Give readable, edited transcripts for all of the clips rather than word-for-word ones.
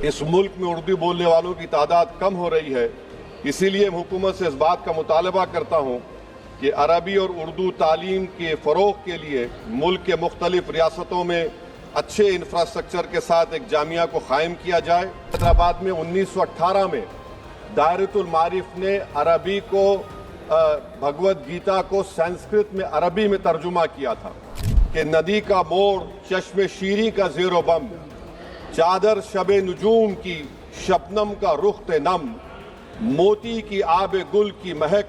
इस मुल्क में उर्दू बोलने वालों की तादाद कम हो रही है। इसीलिए मैं हुकूमत से इस बात का मुतालबा करता हूँ कि अरबी और उर्दू तालीम के फ़रोग़ के लिए मुल्क के मुख्तलिफ रियासतों में अच्छे इंफ्रास्ट्रक्चर के साथ एक जामिया को क़ायम किया जाए। हैदराबाद में 1918 में दायरतुल मारिफ ने अरबी को भगवद गीता को संस्कृत में अरबी में तर्जुमा किया था कि नदी का मोड़, चश्मे शीरी का ज़ेरो बम, चादर शबे नुजूम की, शबनम का रुख्त नम, मोती की आबे गुल की महक,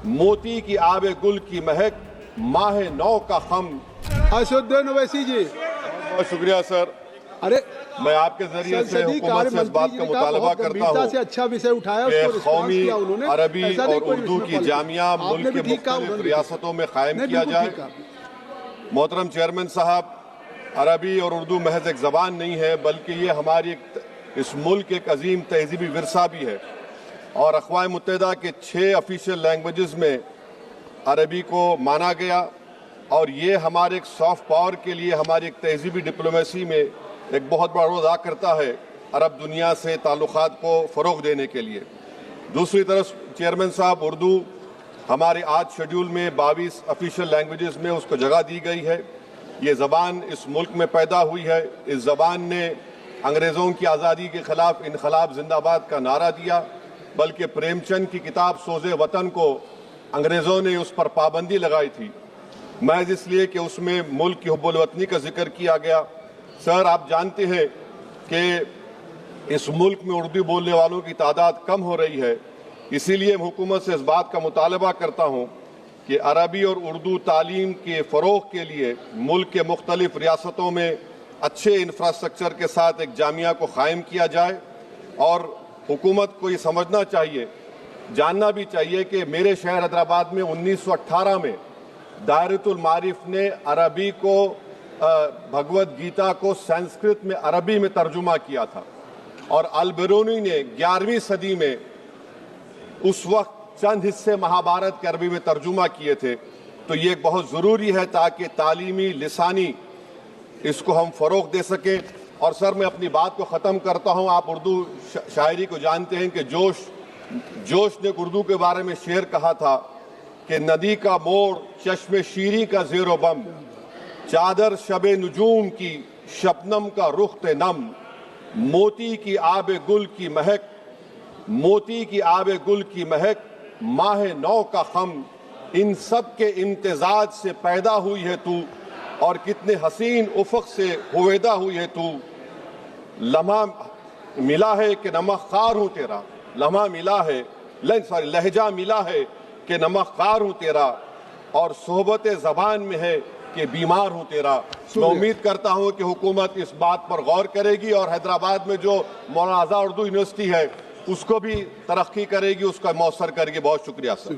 मोती की आबे गुल की महक, माह नौ का खम। असदुद्दीन ओवैसी जी, बहुत शुक्रिया सर। अरे मैं आपके जरिए से हुकूमत से इस बात का मुतालबा करता हूँ से अच्छा विषय उठाया, कि कौमी अरबी और उर्दू की जामिया मुल्क के मुख्तलिफ रियासतों में कायम किया जाए। मोहतरम चेयरमैन साहब, अरबी और उर्दू महज एक ज़बान नहीं है, बल्कि ये हमारी इस मुल्क एक अजीम तहजीबी विरसा भी है। और अक़वाम मुत्तहिदा के 6 ऑफिशियल लैंग्वेजेस में अरबी को माना गया, और ये हमारे एक सॉफ्ट पावर के लिए, हमारी एक तहजीबी डिप्लोमेसी में एक बहुत बड़ा रोल अदा करता है अरब दुनिया से ताल्लुक़ात को फ़रोग़ देने के लिए। दूसरी तरफ चेयरमैन साहब, उर्दू हमारे आज शेड्यूल में 22 ऑफिशियल लैंग्वेजेस में उसको जगह दी गई है। ये ज़बान इस मुल्क में पैदा हुई है। इस ज़बान ने अंग्रेज़ों की आज़ादी के ख़िलाफ़ इनक़लाब ज़िंदाबाद का नारा दिया, बल्कि प्रेमचंद की किताब सोज़े वतन को अंग्रेज़ों ने उस पर पाबंदी लगाई थी, महज इसलिए कि उसमें मुल्क की हुब्बुल वतनी का जिक्र किया गया। सर, आप जानते हैं कि इस मुल्क में उर्दू बोलने वालों की तादाद कम हो रही है। इसीलिए मैं हुकूमत से इस बात का मुतालबा करता हूँ कि अरबी और उर्दू तालीम के फ़रोग़ के लिए मुल्क के मुख्तलिफ रियासतों में अच्छे इंफ्रास्ट्रक्चर के साथ एक जामिया को क़ायम किया जाए। और हुकूमत को ये समझना चाहिए, जानना भी चाहिए कि मेरे शहर हैदराबाद में 1918 में दायरतुल मारिफ ने अरबी को भगवद गीता को संस्कृत में अरबी में तर्जुमा किया था, और अल-बिरूनी ने 11वीं सदी में उस वक्त चंद हिस्से महाभारत के अरबी में तर्जुमा किए थे। तो ये बहुत ज़रूरी है ताकि तालीमी लिसानी इसको हम फ़रोग़ दे सकें। और सर, मैं अपनी बात को ख़त्म करता हूँ। आप उर्दू शायरी को जानते हैं कि जोश ने उर्दू के बारे में शेर कहा था कि नदी का मोड़, चश्मे शीरी का ज़ेरो बम, चादर शबे नुजूम की, शबनम का रुख्त नम, मोती की आबे गुल की महक, मोती की आबे गुल की महक, माह नौ का खम। इन सब के इम्तिजाज से पैदा हुई है तू, और कितने हसीन उफ़क़ से हुवेदा हुई है तू। लम्हा मिला है कि नमक ख़ार हूँ तेरा, लम्हा मिला है लहजा मिला है कि नमक ख़ार हूँ तेरा, और सोहबत ज़बान में है कि बीमार हूँ तेरा। मैं उम्मीद करता हूँ कि हुकूमत इस बात पर गौर करेगी, और हैदराबाद में जो मौलाना आज़ाद उर्दू यूनिवर्सिटी है उसको भी तरक्की करेगी, उसका मौसर करेगी। बहुत शुक्रिया सर।